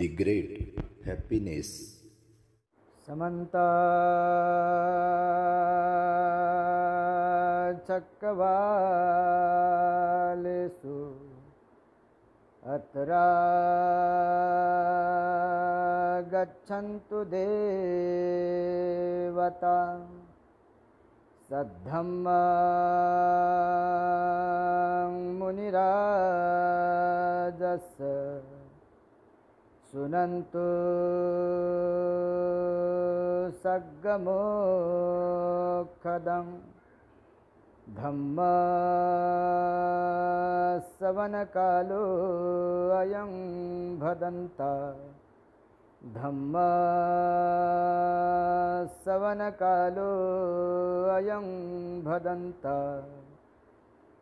the great happiness. समन्ता चक्रवालेषु अत्रा गच्छन्तु देवता सद्धम्मं मुनिराजस् सुनन्तु सग्गमोक्षदं धम्मश्रवणकालो अयं भदन्ता धम्मश्रवणकालो अयं भदन्ता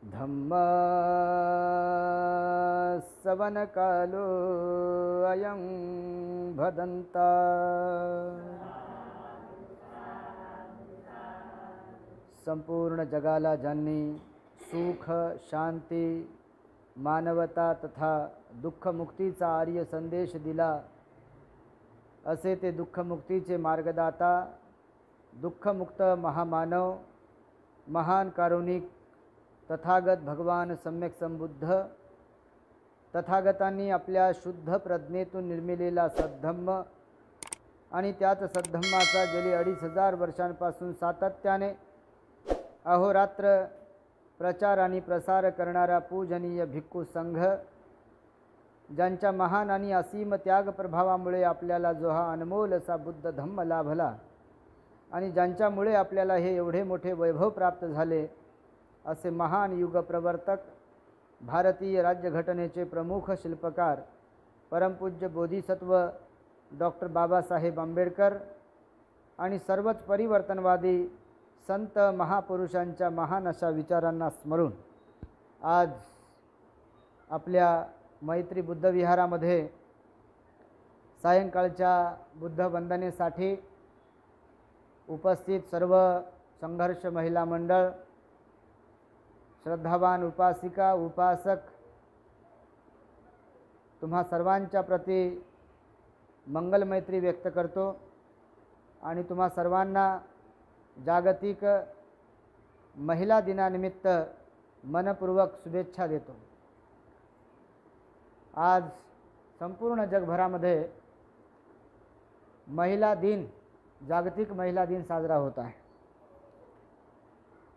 धम्मश्रवणकालो अयं भदन्ता। संपूर्ण जगाला ज्यांनी सुख शांती मानवता तथा दुःखमुक्तीचा आर्य संदेश दिला असे ते दुःखमुक्तीचे मार्गदाता दुःखमुक्त महामानव महान कारुणिक तथागत भगवान सम्यक संबुद्ध तथागतांनी आपल्या शुद्ध प्रज्ञेतून निर्मिलेला सद्धम्म आणि त्याच सद्धम्माचा गेली 2500 वर्षांपासून सातत्याने अहोरात्र प्रचार आणि प्रसार करणारा पूजनीय भिक्खू संघ ज्यांच्या महान आणि असीम त्याग प्रभावामुळे आपल्याला जो हा अनमोल असा बुद्ध धम्म लाभला आणि ज्यांच्यामुळे आपल्याला हे एवढे मोठे वैभव प्राप्त झाले असे महान युग प्रवर्तक भारतीय राज्यघटनेचे प्रमुख शिल्पकार परमपूज्य बोधिसत्व डॉक्टर बाबासाहेब आंबेडकर आणि सर्वच परिवर्तनवादी संत महापुरुषांच्या महान अशा विचारांना स्मरून आज आपल्या मैत्री बुद्ध विहारामध्ये सायंकाळच्या बुद्ध वंदनेसाठी उपस्थित सर्व संघर्ष महिला मंडळ श्रद्धावान उपासिका उपासक तुम्हा सर्वांच्या प्रती मंगल मैत्री व्यक्त करतो आणि तुम्हा सर्वांना जागतिक महिला दिनानिमित्त मनपूर्वक शुभेच्छा देतो। आज संपूर्ण जगभरामध्ये महिला दिन जागतिक महिला दिन साजरा होत आहे।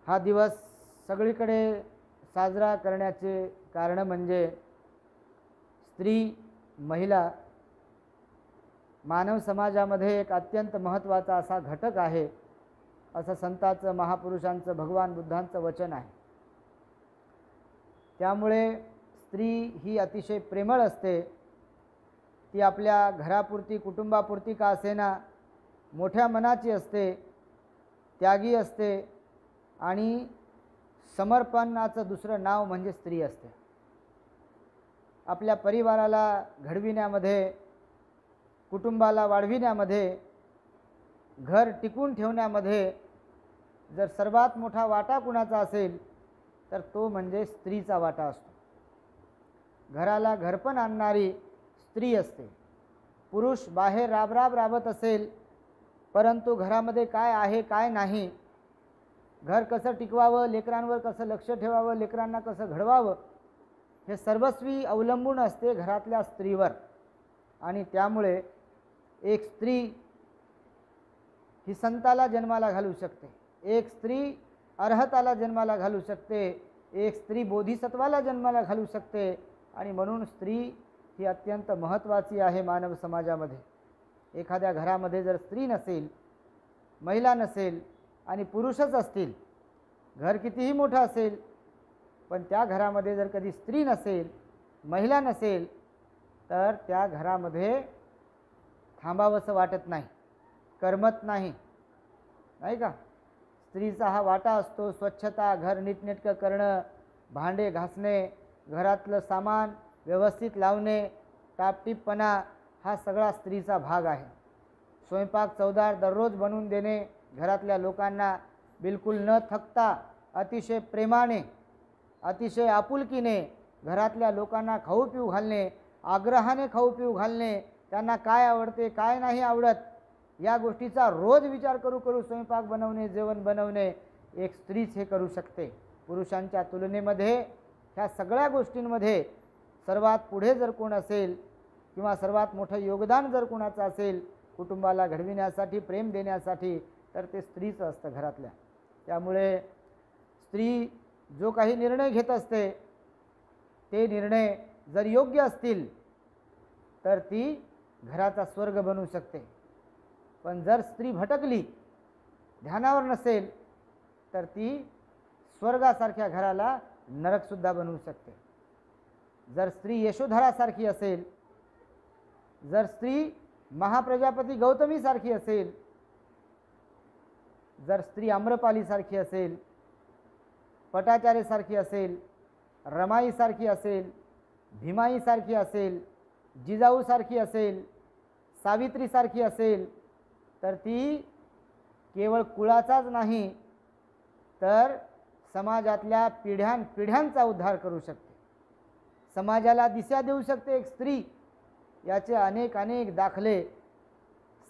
हा दिवस सगळीकडे साजरा करण्याचे कारण म्हणजे स्त्री महिला मानव समाजामध्ये एक अत्यंत महत्त्वाचा असा घटक आहे असं संतांचं महापुरुषांचं भगवान बुद्धांचं वचन आहे। त्यामुळे स्त्री ही अतिशय प्रेमळ असते। ती आपल्या घरापुरती कुटुंबापुरती का असेना मोठ्या मनाची असते, त्यागी असते आणि समर्पणाचं दुसरं नाव म्हणजे स्त्री असते। आपल्या परिवाराला घडविण्यामध्ये कुटुंबाला वाढविण्यामध्ये घर टिकून ठेवण्यामध्ये जर सर्वात मोठा वाटा कुणाचा असेल तर तो म्हणजे स्त्रीचा वाटा असतो। घराला घरपण आणणारी स्त्री असते। पुरुष बाहेर राबत असेल परंतु घरामध्ये काय आहे काय नाही घर कसं टिकवावं लेकरांवर कसं लक्ष ठेवावं लेकरांना कसं घडवावं हे सर्वस्वी अवलंबून असते घरातल्या स्त्रीवर। आणि त्यामुळे एक स्त्री ही संताला जन्माला घालू शकते, एक स्त्री अर्हताला जन्माला घालू शकते, एक स्त्री बोधिसत्वाला जन्माला घालू शकते आणि म्हणून स्त्री ही अत्यंत महत्त्वाची आहे मानव समाजामध्ये। एखाद्या घरामध्ये जर स्त्री नसेल महिला नसेल आणि पुरुषच असतील घर कितीही मोठं असेल पण त्या घरामध्ये जर कधी स्त्री नसेल महिला नसेल तर त्या घरामध्ये थांबावंसं वाटत नाही, करमत नाही, नाही का। स्त्रीचा हा वाटा असतो स्वच्छता घर नीटनेटकं करणं, भांडे घासणे, घरातलं सामान व्यवस्थित लावणे, टापटीपपणा हा सगळा स्त्रीचा भाग आहे। स्वयंपाक चवदार दररोज बनवून देणे, घरातल्या लोकांना बिलकुल न थकता अतिशय प्रेमाने अतिशय आपुलकीने घरातल्या लोकांना खाऊ पिऊ घालणे, आग्रहाने खाऊ पिऊ घालणे, त्यांना काय आवडते काय नाही आवडत या गोष्टीचा रोज विचार करू करू स्वयंपाक बनवणे जेवण बनवणे एक स्त्रीच हे करू शकते. पुरुषांच्या तुलनेमध्ये ह्या सगळ्या गोष्टींमध्ये सर्वात पुढे जर कोण असेल किंवा सर्वात मोठं योगदान जर कोणाचं असेल कुटुंबाला घडविण्यासाठी प्रेम देण्यासाठी तर ते स्त्रीचं असतं घरातल्या. त्यामुळे स्त्री जो काही निर्णय घेत असते ते निर्णय जर योग्य असतील तर ती घराचा स्वर्ग बनवू शकते. पण जर स्त्री भटकली ध्यानावर नसेल तर ती स्वर्गासारख्या घराला नरकसुद्धा बनवू शकते. जर स्त्री यशोधरासारखी असेल, जर स्त्री महाप्रजापती गौतमीसारखी असेल, जर स्त्री आम्रपालीसारखी असेल, पटाचार्यसारखी असेल, रमाईसारखी असेल, भीमाईसारखी असेल, जिजाऊसारखी असेल, सावित्रीसारखी असेल तर ती केवळ कुळाचाच नाही तर समाजातल्या पिढ्यांचा उद्धार करू शकते. समाजाला दिशा देऊ शकते एक स्त्री. याचे अनेक अनेक दाखले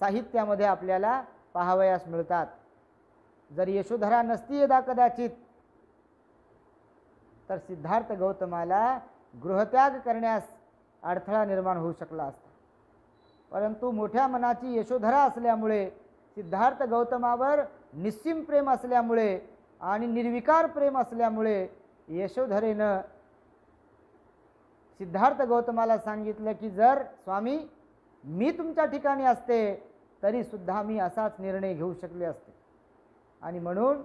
साहित्यामध्ये आपल्याला पाहावयास मिळतात. जर यशोधरा नसती यदा कदाचित तर सिद्धार्थ गौतमाला गृहत्याग करण्यास अडथळा निर्माण होऊ शकला असता. परंतु मोठ्या मनाची यशोधरा असल्यामुळे सिद्धार्थ गौतमावर निस्सीम प्रेम असल्यामुळे आणि निर्विकार प्रेम असल्यामुळे यशोधरेनं सिद्धार्थ गौतमाला सांगितलं की जर स्वामी मी तुमच्या ठिकाणी असते तरी सुद्धा मी असाच निर्णय घेऊ शकले असते. आणि म्हणून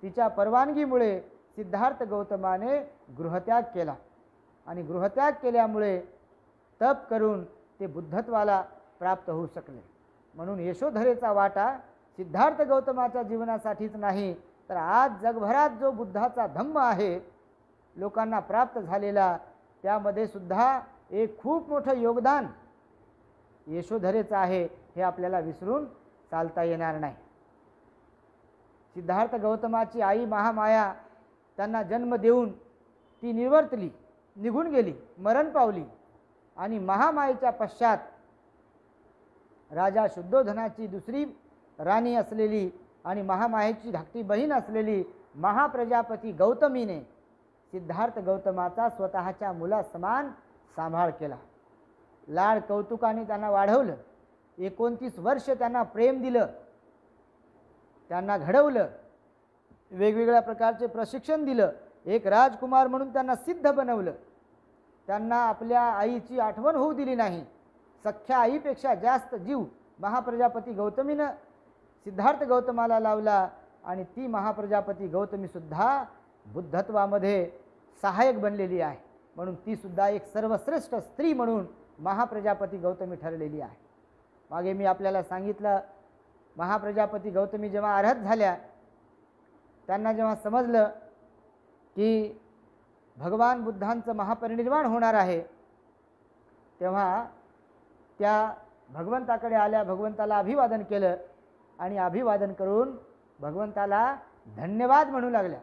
तिच्या परवानगीमुळे सिद्धार्थ गौतमाने गृहत्याग केला आणि गृहत्याग केल्यामुळे तप करून ते बुद्धत्वाला प्राप्त होऊ शकले. म्हणून यशोधरेचा वाटा सिद्धार्थ गौतमाच्या जीवनासाठीच नाही तर आज जगभरात जो बुद्धाचा धम्म आहे लोकांना प्राप्त झालेला त्यामध्ये सुद्धा एक खूप मोठं योगदान यशोधरेचं आहे हे आपल्याला विसरून चालता येणार नाही. सिद्धार्थ गौतमाची आई महामाया त्यांना जन्म देऊन ती निवर्तली, निघून गेली, मरण पावली आणि महामायेच्या पश्चात राजा शुद्धोधनाची दुसरी राणी असलेली आणि महामायेची धाकटी बहीण असलेली महाप्रजापती गौतमीने सिद्धार्थ गौतमाचा स्वतःच्या मुलासमान सांभाळ केला. लाड कौतुकाने त्यांना वाढवलं. 29 वर्ष त्यांना प्रेम दिलं, त्यांना घडवलं, वेगवेगळ्या प्रकारचे प्रशिक्षण दिलं, एक राजकुमार म्हणून त्यांना सिद्ध बनवलं. त्यांना आपल्या आईची आठवण होऊ दिली नाही. सख्या आईपेक्षा जास्त जीव महाप्रजापती गौतमीनं सिद्धार्थ गौतमाला लावला आणि ती महाप्रजापती गौतमीसुद्धा बुद्धत्वामध्ये सहाय्यक बनलेली आहे. म्हणून ती सुद्धा एक सर्वश्रेष्ठ स्त्री म्हणून महाप्रजापती गौतमी ठरलेली आहे. मागे मी आपल्याला सांगितलं महाप्रजापती गौतमी जेव्हा अर्हत झाल्या त्यांना जेव्हा समजलं की भगवान बुद्धांचं महापरिनिर्वाण होणार आहे तेव्हा त्या भगवंताकडे आल्या, भगवंताला अभिवादन केलं आणि अभिवादन करून भगवंताला धन्यवाद म्हणू लागल्या.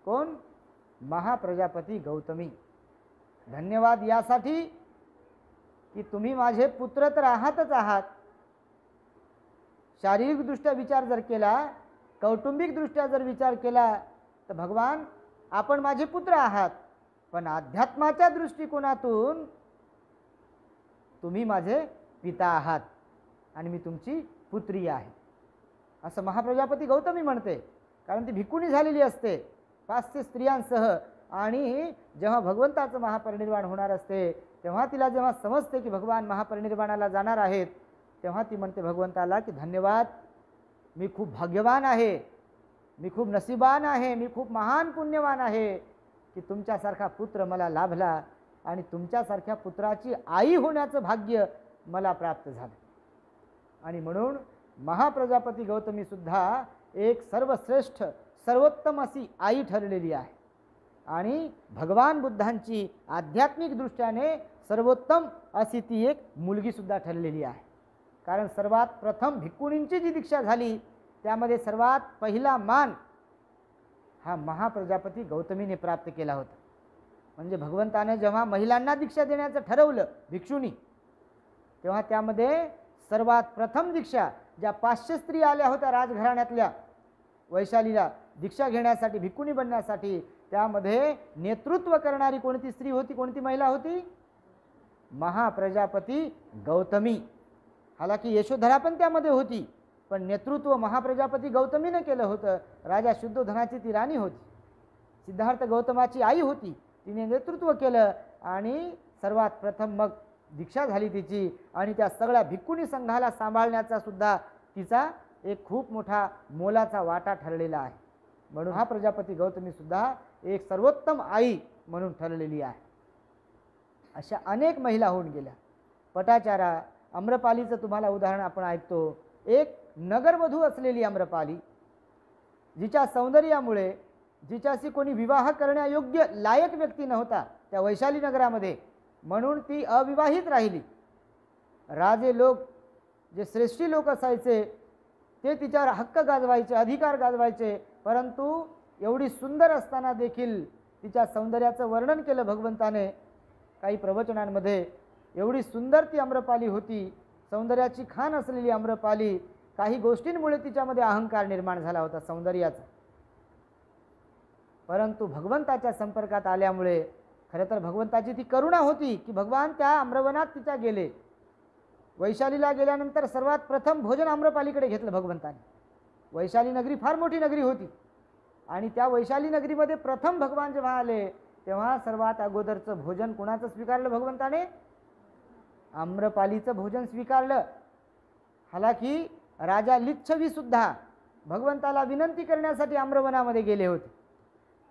कोण? महाप्रजापती गौतमी. धन्यवाद यासाठी की तुम्ही माझे पुत्र तर आहातच आहात. शारीरिकदृष्ट्या विचार जर केला, कौटुंबिकदृष्ट्या जर विचार केला तर भगवान आपण माझे पुत्र आहात, पण अध्यात्माच्या दृष्टिकोनातून तुम्ही माझे पिता आहात आणि मी तुमची पुत्री आहे असं महाप्रजापती गौतमी म्हणते. कारण ती भिक्खुणी झालेली असते 500 स्त्रियांसह आणि जेव्हा भगवंताचं महापरिनिर्वाण होणार असते तेव्हा तिला जेव्हा समजते की भगवान महापरिनिर्वाणाला जाणार आहेत तेव्हा ती म्हणते भगवंताला की धन्यवाद, मी खूप भाग्यवान आहे, मी खूप नशिबान आहे, मी खूप महान पुण्यवान आहे की तुमच्यासारखा पुत्र मला लाभला आणि तुमच्यासारख्या पुत्राची आई होण्याचं भाग्य मला प्राप्त झालं. आणि म्हणून महाप्रजापती गौतमी सुद्धा एक सर्वश्रेष्ठ सर्वोत्तम अशी आई ठरलेली आहे आणि भगवान बुद्धांची आध्यात्मिक दृष्ट्याने सर्वोत्तम अशी ती एक मुलगी सुद्धा ठरलेली आहे. कारण सर्वात प्रथम भिक्खुणींची जी दीक्षा झाली त्यामध्ये सर्वात पहिला मान हा महाप्रजापती गौतमीने प्राप्त केला होता. म्हणजे भगवंताने जेव्हा महिलांना दीक्षा देण्याचं ठरवलं भिक्षुणी तेव्हा त्यामध्ये सर्वात प्रथम दीक्षा ज्या 500 स्त्री आल्या होत्या राजघराण्यातल्या वैशालीला दीक्षा घेण्यासाठी, भिक्खुनी बनण्यासाठी, त्यामध्ये नेतृत्व करणारी कोणती स्त्री होती, कोणती महिला होती? महाप्रजापती गौतमी. हालाकी यशोधरा पण त्यामध्ये होती, पण नेतृत्व महाप्रजापती गौतमीने केलं होतं. राजा शुद्धोधनाची ती राणी होती, सिद्धार्थ गौतमाची आई होती, तिने नेतृत्व केलं आणि सर्वात प्रथम मग दीक्षा झाली तिची. आणि त्या सगळ्या भिक्खुनी संघाला सांभाळण्याचा सुद्धा तिचा एक खूप मोठा मोलाचा वाटा ठरलेला आहे. म्हणून हा प्रजापती गौतमी सुद्धा एक सर्वोत्तम आई म्हणून ठरलेली आहे. अशा अनेक महिला होऊन गेल्या. पटाचारा, आम्रपालीचं तुम्हाला उदाहरण आपण ऐकतो. एक नगरवधू असलेली आम्रपाली, जिच्या सौंदर्यामुळे जिच्याशी कोणी विवाह करण्यायोग्य लायक व्यक्ती नव्हता त्या वैशाली नगरामध्ये, म्हणून ती अविवाहित राहिली. राजे लोक, जे श्रेष्ठी लोक असायचे, ते तिच्यावर हक्क गाजवायचे, अधिकार गाजवायचे, परंतु एवढी सुंदर असताना देखील तिच्या सौंदर्याचं वर्णन केलं भगवंताने काही प्रवचनांमध्ये. एवढी सुंदर ती आम्रपाली होती, सौंदर्याची खान असलेली आम्रपाली. काही गोष्टींमुळे तिच्यामध्ये अहंकार निर्माण झाला होता सौंदर्याचा, परंतु भगवंताच्या संपर्कात आल्यामुळे, खरं तर भगवंताची ती करुणा होती की भगवान त्या आम्रवनात तिच्या गेले. वैशालीला गेल्यानंतर सर्वात प्रथम भोजन आम्रपालीकडे घेतलं भगवंताने. वैशाली नगरी फार मोठी नगरी होती आणि त्या वैशाली नगरीमध्ये प्रथम भगवान जेव्हा आले तेव्हा सर्वात अगोदरचं भोजन कुणाचं स्वीकारलं भगवंताने? आम्रपालीचं भोजन स्वीकारलं. हालाकी राजा लिच्छवी सुद्धा भगवंताला विनंती करण्यासाठी आम्रवनामध्ये गेले होते,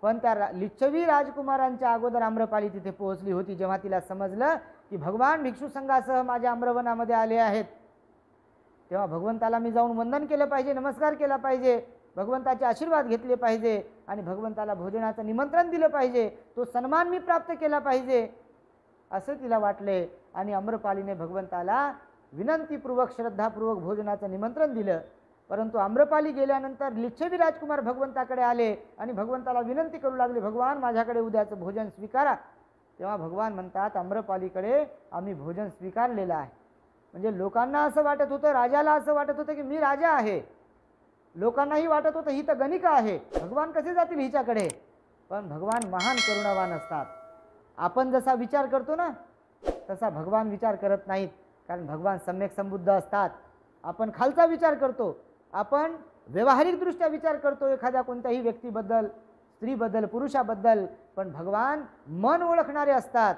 पण त्या लिच्छवी राजकुमारांच्या अगोदर आम्रपाली तिथे पोहोचली होती. जेव्हा तिला समजलं की भगवान भिक्षू संघासह माझ्या आम्रवनामध्ये आले आहेत, तेव्हा भगवंताला मी जाऊन वंदन केलं पाहिजे, नमस्कार केला पाहिजे, भगवंताचे आशीर्वाद घेतले पाहिजे आणि भगवंताला भोजनाचं निमंत्रण दिलं पाहिजे, तो सन्मान मी प्राप्त केला पाहिजे असं तिला वाटले. आणि आम्रपालीने भगवंताला विनंतीपूर्वक, श्रद्धापूर्वक भोजनाचं निमंत्रण दिलं. परंतु आम्रपाली गेल्यानंतर लिच्छवी राजकुमार भगवंताकडे आले आणि भगवंताला विनंती करू लागले, भगवान माझ्याकडे उद्याचं भोजन स्वीकारा. तेव्हा भगवान म्हणतात, आम्रपालीकडे आम्ही भोजन स्वीकारलेलं आहे. म्हणजे लोकांना असं वाटत होतं, राजाला असं वाटत होतं की मी राजा आहे, लोकांनाही वाटत होतं ही तर गणिका आहे, भगवान कसे जातील हिच्याकडे. पण भगवान महान करुणावान असतात. आपण जसा विचार करतो ना तसा भगवान विचार करत नाहीत, कारण भगवान सम्यक संबुद्ध असतात. आपण खालचा विचार करतो, आपण व्यावहारिकदृष्ट्या विचार करतो एखाद्या कोणत्याही व्यक्तीबद्दल, स्त्रीबद्दल, पुरुषाबद्दल, पण भगवान मन ओळखणारे असतात.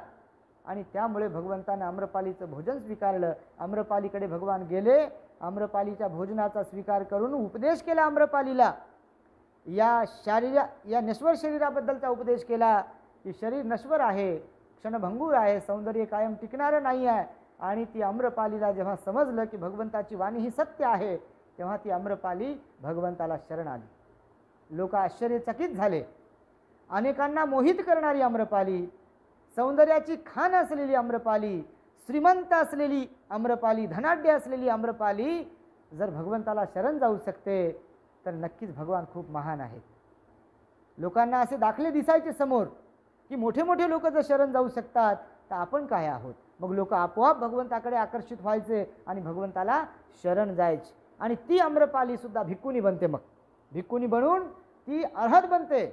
आणि त्यामुळे भगवंताने आम्रपालीचं भोजन स्वीकारलं. आम्रपालीकडे भगवान गेले, आम्रपालीच्या भोजनाचा स्वीकार करून उपदेश केला आम्रपालीला. या नश्वर शरीराबद्दलचा उपदेश केला की शरीर नश्वर आहे, क्षणभंगूर आहे, सौंदर्य कायम टिकणारं नाही आहे. आणि ती आम्रपालीला जेव्हा समजलं की भगवंताची वाणी ही सत्य आहे, तेव्हा ती आम्रपाली भगवंताला शरण आली. लोक आश्चर्यचकित झाले. अनेकांना मोहित करणारी आम्रपाली, सौंदर्याची खान असलेली आम्रपाली, श्रीमंत असलेली आम्रपाली, धनाढ्य असलेली आम्रपाली जर भगवंताला शरण जाऊ शकते तर नक्कीच भगवान खूप महान आहेत. लोकांना असे दाखले दिसायचे समोर की मोठे मोठे लोक जर शरण जाऊ शकतात तर आपण काय आहोत. मग लोक आपोआप भगवंताकडे आकर्षित व्हायचे आणि भगवंताला शरण जायचे. आणि ती आम्रपाली सुद्धा भिक्खुनी बनते. मग भिक्खुनी बनून ती अर्हत बनते.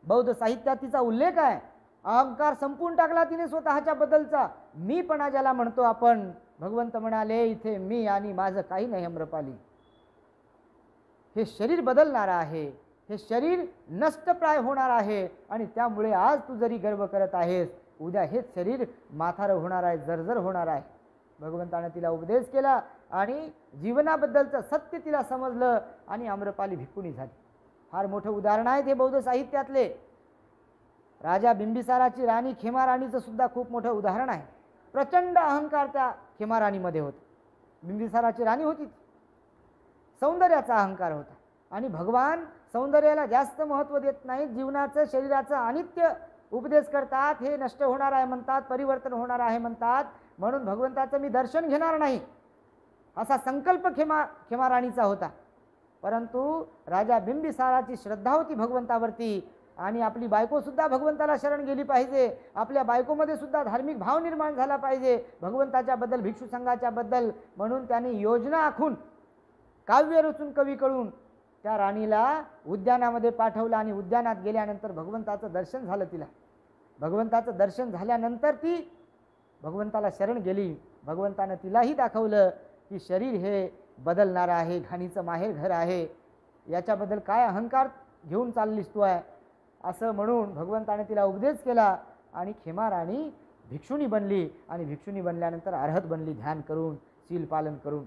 बौद्ध साहित्यात तिचा उल्लेख आहे. अहंकार संपून टाकला तिने स्वतःच्या बद्दलचा. मीपणा ज्याला म्हणतो आपण, भगवंत म्हणाले इथे मी आणि माझं काही नाही आम्रपाली. हे शरीर बदलणार आहे, हे शरीर नष्टप्राय होणार आहे आणि त्यामुळे आज तू जरी गर्व करत आहेस, उद्या हेच शरीर माथारं होणार आहे, जर्जर होणार आहे. भगवंताने तिला उपदेश केला आणि जीवनाबद्दलचं सत्य तिला समजलं आणि आम्रपाली भिक्खुनी झाली. फार मोठं उदाहरण आहे ते बौद्ध साहित्यातले. राजा बिंबिसाराची राणी खेमाराणीचं सुद्धा खूप मोठं उदाहरण आहे. प्रचंड अहंकार त्या खेमाराणीमध्ये होता. बिंबिसाराची राणी होती, सौंदर्याचा अहंकार होता आणि भगवान सौंदर्याला जास्त महत्त्व देत नाहीत. जीवनाचं, शरीराचं अनित्य उपदेश करतात. हे नष्ट होणार आहे म्हणतात, परिवर्तन होणार आहे म्हणतात, म्हणून भगवंताचं मी दर्शन घेणार नाही असा संकल्प खेमाराणीचा होता. परंतु राजा बिंबिसाराची श्रद्धा होती भगवंतावरती आणि आपली बायकोसुद्धा भगवंताला शरण गेली पाहिजे, आपल्या बायकोमध्ये सुद्धा धार्मिक भाव निर्माण झाला पाहिजे भगवंताच्याबद्दल, भिक्षू संघाच्याबद्दल. म्हणून त्यांनी योजना आखून, काव्य रचून कवीकडून त्या राणीला उद्यानामध्ये पाठवलं आणि उद्यानात गेल्यानंतर भगवंताचं दर्शन झालं तिला. भगवंताचं दर्शन झाल्यानंतर ती भगवंताला शरण गेली. भगवंतानं तिलाही दाखवलं की शरीर हे बदलणारं आहे, घाणीचं माहेर घर आहे, याच्याबद्दल काय अहंकार घेऊन चाललीस तू आहे, असं म्हणून भगवंताने तिला उपदेश केला. आणि खेमा राणी भिक्षुणी बनली आणि भिक्षुणी बनल्यानंतर अर्हत बनली, ध्यान करून, शील पालन करून.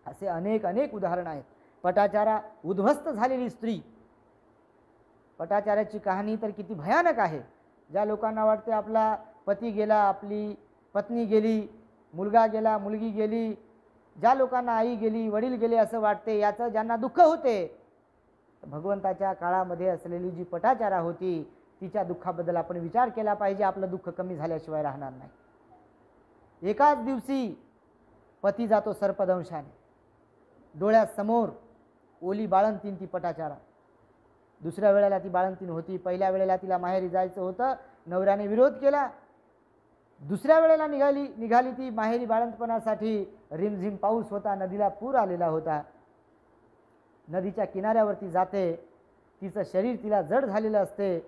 असे अनेक अनेक उदाहरण आहेत. पटाचारा उद्ध्वस्त झालेली स्त्री, पटाचाराची कहाणी तर किती भयानक आहे. ज्या लोकांना वाटते आपला पती गेला, आपली पत्नी गेली, मुलगा गेला, मुलगी गेली, ज्या लोकांना आई गेली, वडील गेले असं वाटते, याचं ज्यांना दुःख होते, भगवंताच्या काळामध्ये असलेली जी पटाचारा होती तिच्या दुःखाबद्दल आपण विचार केला पाहिजे. आपलं दुःख कमी झाल्याशिवाय राहणार नाही. एकाच दिवशी पती जातो सर्पदंशाने, डोळ्यासमोर ओली बाळंतीण ती पटाचारा. दुसऱ्या वेळेला ती बाळंतीण होती. पहिल्या वेळेला तिला माहेरी जायचं होतं, नवऱ्याने विरोध केला. दुसऱ्या वेळेला निघाली ती माहेरी बाळंतपणासाठी. रिमझिम पाऊस होता, नदीला पूर आलेला होता. नदीच्या किनाऱ्यावरती जाते, तिचं शरीर तिला जड झालेलं असते.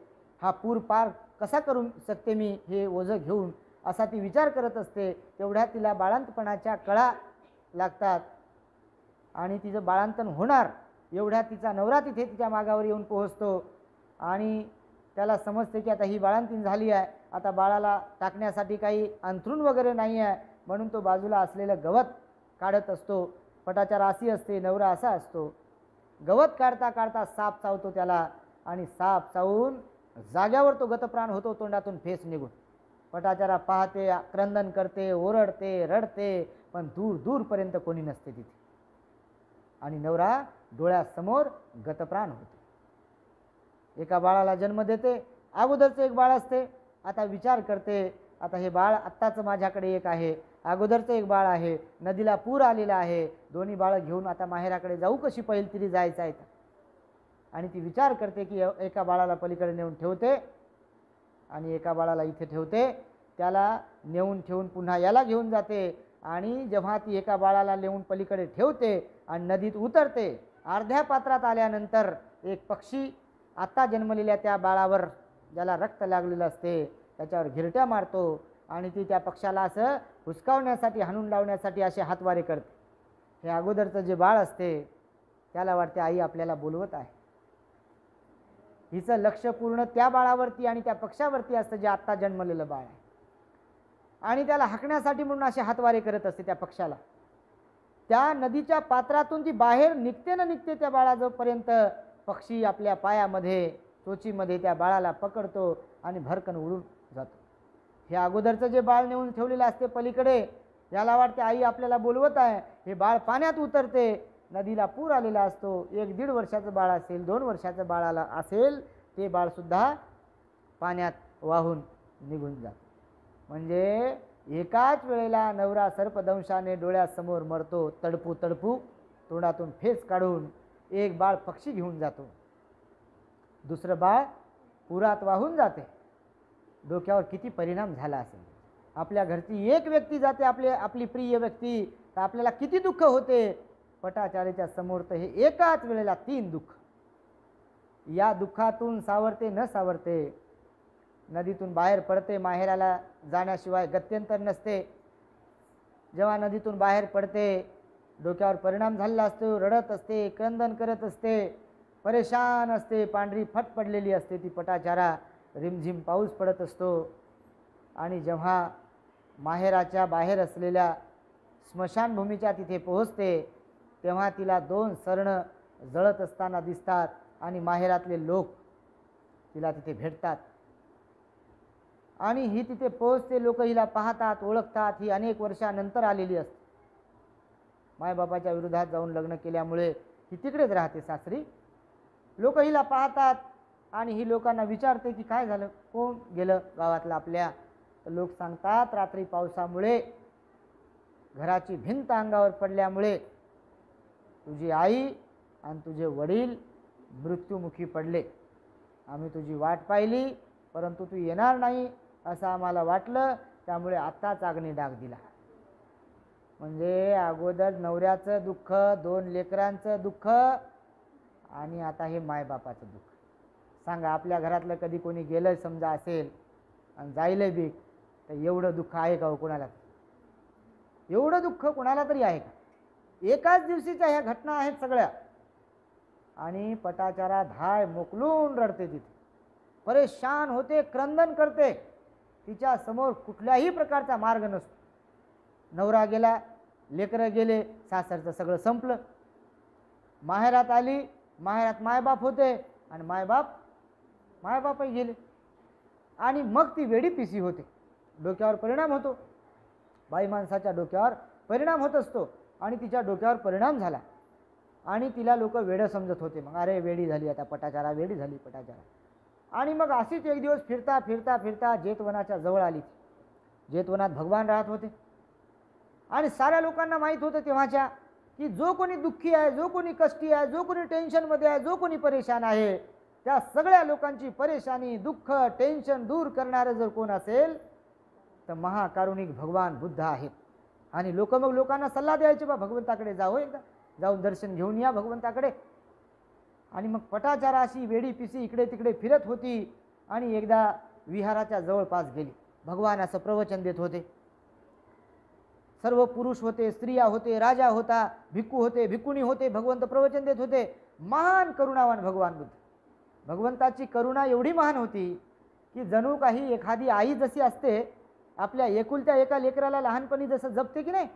हा पूर पार कसा करू शकते मी हे ओझं घेऊन, असा ती विचार करत असते. तेवढ्या तिला बाळंतपणाच्या कळा लागतात आणि तिचं बाळंतन होणार एवढ्या तिचा नवरा तिथे तिच्या मागावर येऊन पोहोचतो आणि त्याला समजते की आता ही बाळंतीण झाली आहे, आता बाळाला टाकण्यासाठी काही अंथरूण वगैरे नाही आहे, म्हणून तो बाजूला असलेलं गवत काढत असतो. पटाचारा अशी असते, नवरा असा असतो. गवत काढता काढता साप चावतो त्याला आणि साप चावून जाग्यावर तो गतप्राण होतो, तोंडातून फेस निघून. पटाचारा पाहते, क्रंदन करते, ओरडते, रडते, पण दूर दूरपर्यंत कोणी नसते तिथे आणि नवरा डोळ्यासमोर गतप्राण होते. एका बाळाला जन्म देते, अगोदरचं एक बाळ असते. आता विचार करते, आता हे बाळ आत्ताचं माझ्याकडे एक आहे, अगोदरचं एक बाळ आहे, नदीला पूर आलेला आहे, दोन्ही बाळं घेऊन आता माहेराकडे जाऊ कशी, पहिली तरी जायचं आहे. आणि ती विचार करते की एका बाळाला पलीकडे नेऊन ठेवते आणि एका बाळाला इथे ठेवते. त्याला नेऊन ठेवून पुन्हा याला घेऊन जाते आणि जेव्हा ती एका बाळाला नेऊन पलीकडे ठेवते आणि नदीत उतरते, अर्ध्या पात्रात आल्यानंतर एक पक्षी आत्ता जन्मलेल्या त्या बाळावर, ज्याला रक्त लागलेलं असते, त्याच्यावर घिरट्या मारतो आणि ती त्या पक्षाला असं हुसकावण्यासाठी, हाणून लावण्यासाठी असे हातवारे करते. हे अगोदरचं जे बाळ असते त्याला वाटते आई आपल्याला बोलवत आहे. हिचं लक्ष पूर्ण त्या बाळावरती आणि त्या पक्षावरती असतं जे आत्ता जन्मलेलं बाळ आहे आणि त्याला हाकण्यासाठी म्हणून असे हातवारे करत असते त्या पक्षाला. त्या नदीच्या पात्रातून ती बाहेर निघते ना निघते त्या बाळाजोपर्यंत पक्षी आपल्या पायामध्ये, चोचीमध्ये त्या बाळाला पकडतो आणि भरकन उडून जातो. हे अगोदरचं जे बाळ नेऊन ठेवलेलं असते पलीकडे, याला वाटते आई आपल्याला बोलवत आहे. हे बाळ पाण्यात उतरते, नदीला पूर आलेला असतो. 1-1.5 वर्षाचं बाळ असेल, 2 वर्षाचं बाळाला असेल, ते बाळसुद्धा पाण्यात वाहून निघून जातं. म्हणजे एकाच वेळेला नवरा सर्पदंशाने डोळ्यासमोर मरतो, तडपू तडपू तोंडातून फेस काढून. एक बाळ पक्षी घेऊन जातो, दुसरं बाळ पुरात वाहून जाते. डोक्यावर किती परिणाम झाला असेल. आपल्या घरची एक व्यक्ती जाते, आपली प्रिय व्यक्ती, तर आपल्याला किती दुःख होते. पटाचारेच्या समोर तर हे एकाच वेळेला 3 दुःख. या दुःखातून सावरते न सावरते, नदीतून बाहेर पडते, माहेराला जाण्याशिवाय गत्यंतर नसते. जेव्हा नदीतून बाहेर पडते, डोक्यावर परिणाम झालेला असतो, रडत असते, क्रंदन करत असते, परेशान असते, पांढरी फट पडलेली असते ती पटाचारा. रिमझिम पाऊस पडत असतो आणि जेव्हा माहेराच्या बाहेर असलेल्या स्मशानभूमीच्या तिथे पोहोचते, तेव्हा तिला 2 सर्ण जळत असताना दिसतात आणि माहेरातले लोक तिला तिथे भेटतात आणि ही तिथे पोहोचते. लोक हिला पाहतात, ओळखतात. ही अनेक वर्षानंतर आलेली असते. मायबापाच्या विरोधात जाऊन लग्न केल्यामुळे ही तिकडेच राहते सासरी. लोक हिला पाहतात आणि ही लोकांना विचारते की काय झालं, कोण गेलं गावातलं आपल्या. तर लोक सांगतात, रात्री पावसामुळे घराची भिंत अंगावर पडल्यामुळे तुझी आई आणि तुझे वडील मृत्युमुखी पडले आम्ही तुझी वाट पाहिली, परंतु तू येणार नाही असं आम्हाला वाटलं, त्यामुळे आत्ताच अग्नी डाग दिला. म्हणजे अगोदर नवऱ्याचं दुःख, 2 लेकरांचं दुःख, आणि आता हे मायबापाचं दुःख. सांगा, आपल्या घरातलं कधी कोणी गेलं समजा असेल आणि जायलं बी, तर एवढं दुःख आहे का हो कोणाला? एवढं दुःख कोणाला तरी आहे का? एकाच दिवशीच्या ह्या घटना आहेत सगळ्या. आणि पटाचारा धाय मोकलून रडते तिथे, परेशान होते, क्रंदन करते. तिच्या समोर कुठल्याही प्रकारचा मार्ग नसतो. नवरा गेला, लेकरं गेले, सासरचं सगळं संपलं. माहेरात आली, माहेरात मायबाप होते आणि मायबापही गेले. आणि मग ती वेडी पिसी होते. डोक्यावर परिणाम होतो, बाई माणसाच्या डोक्यावर परिणाम होत असतो. आणि तिच्या डोक्यावर परिणाम झाला आणि तिला लोक वेडं समजत होते. मग अरे वेडी झाली आता पटाचारा, वेडी झाली पटाचारा. आणि मग अशीच एक दिवस फिरता फिरता फिरता जेतवनाच्या जवळ आली. जेतवनात भगवान राहत होते आणि साऱ्या लोकांना माहीत होतं तेव्हाच्या की जो कोणी दुःखी आहे, जो कोणी कष्टी आहे, जो कोणी टेन्शनमध्ये आहे, जो कोणी परेशान आहे, त्या सगळ्या लोकांची परेशानी, दुःख, टेन्शन दूर करणारं जर कोण असेल तर महाकारुणिक भगवान बुद्ध आहेत. आणि लोक मग लोकांना सल्ला द्यायचे, बा भगवंताकडे जाओ, एकदा जाऊन दर्शन घेऊन या भगवंताकडे. आणि मग पटाचारा अशी वेडी पिसी इकडे तिकडे फिरत होती आणि एकदा विहाराच्या जवळपास गेली. भगवान असं प्रवचन देत होते. सर्व पुरुष होते, स्त्रिया होते, राजा होता, भिक्खू होते, भिक्खुणी होते. भगवंत प्रवचन देत होते. महान करुणावान भगवान बुद्ध. भगवंताची करुणा एवढी महान होती की जणू काही एखादी आई जशी असते, आपल्या एकुलत्या एका लेकराला लहानपणी जसं जपते की नाही,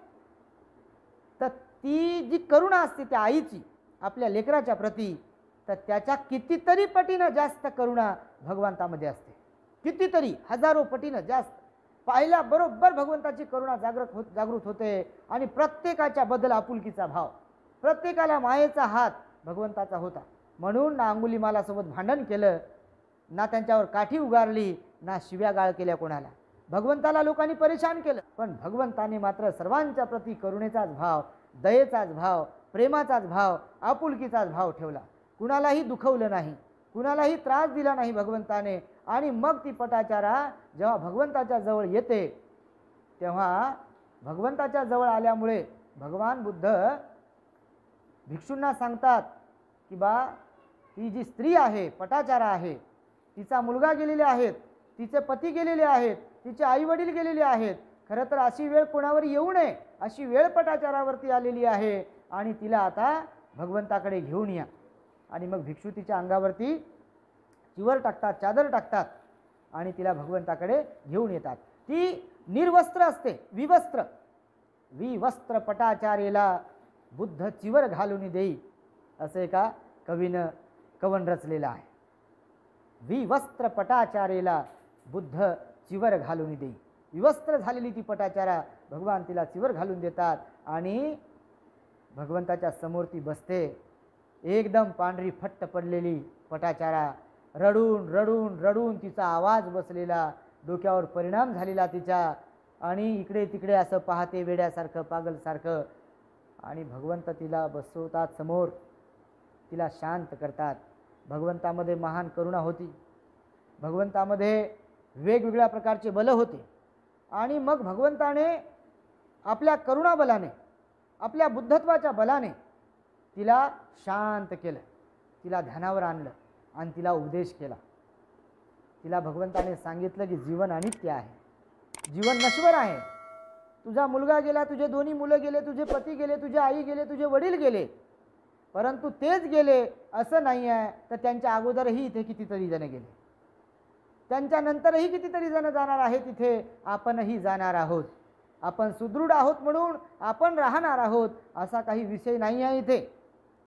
तर ती जी करुणा असते त्या आईची आपल्या लेकराच्या प्रती, तर त्याच्या कितीतरी पटीनं जास्त करुणा भगवंतामध्ये असते. कितीतरी हजारो पटीनं जास्त. पाहिल्या बरोबर भगवंताची करुणा जागृत होते आणि प्रत्येकाच्या बद्दल आपुलकीचा भाव, प्रत्येकाला मायेचा हात भगवंताचा होता. म्हणून ना अंगुलीमालासोबत भांडण केलं, ना त्यांच्यावर काठी उगारली, ना शिव्या गाळ केल्या कोणाला. भगवंताला लोकांनी परेशान केलं, पण भगवंताने मात्र सर्वांच्या प्रती करुणेचाच भाव, दयेचाच भाव, प्रेमाचाच भाव, आपुलकीचाच भाव ठेवला. कुणालाही दुखवलं नाही, कुणालाही त्रास दिला नाही भगवंताने. आणि मग ती पटाचारा जेव्हा भगवंताच्या जवळ येते, तेव्हा भगवंताच्या जवळ आल्यामुळे भगवान बुद्ध भिक्षूंना सांगतात की बा ही जी स्त्री आहे, पटाचारा आहे, तिचा मुलगा गेलेले आहेत, तिचे पती गेलेले आहेत, तिचे आई वडील गेलेले आहेत. खरं तर अशी वेळ कोणावर येऊ नये, अशी वेळ पटाचारावरती आलेली आहे आणि तिला आता भगवंताकडे घेऊन या. आणि मग भिक्षू तिच्या अंगावरती चिवर टाकतात, चादर टाकतात आणि तिला भगवंताकडे घेऊन येतात. ती निर्वस्त्र असते, विवस्त्र. विवस्त्र पटाचारेला बुद्ध चिवर घालून देई, असे एका कवीनं कवन रचलेलं आहे. विवस्त्र पटाचारेला बुद्ध चिवर घालून देई. विवस्त्र झालेली ती पटाचारा, भगवान तिला चिवर घालून देतात आणि भगवंताच्या समोर ती बसते. एकदम पांढरी फट्ट पडलेली पटाचारा, रडून रडून रडून तिचा आवाज बसलेला, डोक्यावर परिणाम झालेला तिच्या, आणि इकडे तिकडे असं पाहते वेड्यासारखं, पागलसारखं. आणि भगवंत तिला बसवतात समोर, तिला शांत करतात. भगवंतामध्ये महान करुणा होती, भगवंतामध्ये वेगवेगळ्या प्रकारचे बल होते. आणि मग भगवंताने आपल्या करुणा बलाने, आपल्या बुद्धत्वाच्या बलाने तिला शांत केलं, तिला ध्यानावर आणलं आणि तिला उपदेश केला. तिला भगवंताने सांगितलं की जीवन अनित्य आहे, जीवन नश्वर आहे. तुझा मुलगा गेला, तुझे दोन्ही मुलं गेले, तुझे पती गेले, तुझे आई गेले, तुझे वडील गेले, परंतु तेच गेले असं नाही आहे, तर त्यांच्या अगोदरही इथे कितीतरी जण गेले, त्यांच्या नंतरही कितीतरी जण जाणार आहे तिथे. आपणही जाणार आहोत. आपण सुदृढ आहोत म्हणून आपण राहणार आहोत असा काही विषय नाही आहे इथे.